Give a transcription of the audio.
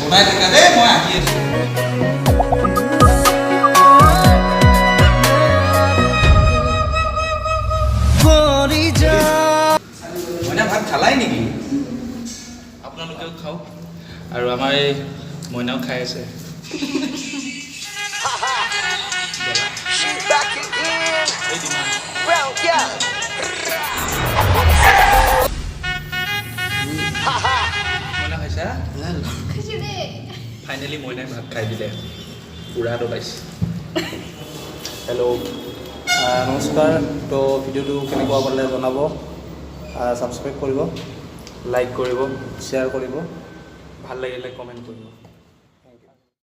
বনাই থাকা দেই মই আহি আছোঁ মইনা ভাত খালাই নেকি আপোনালোকেও খাওক আৰু আমাৰ এই মইনাও খাই আছে মইনা খাইছা ফাইনেলি মইনাই ভাত খাই দিলে পুৰা দবাইছে হেল্ল' নমস্কাৰ তো ভিডিঅ'টো কেনেকুৱা পালে জনাব ছাবস্ক্ৰাইব কৰিব লাইক কৰিব শ্বেয়াৰ কৰিব ভাল লাগিলে কমেণ্ট কৰিব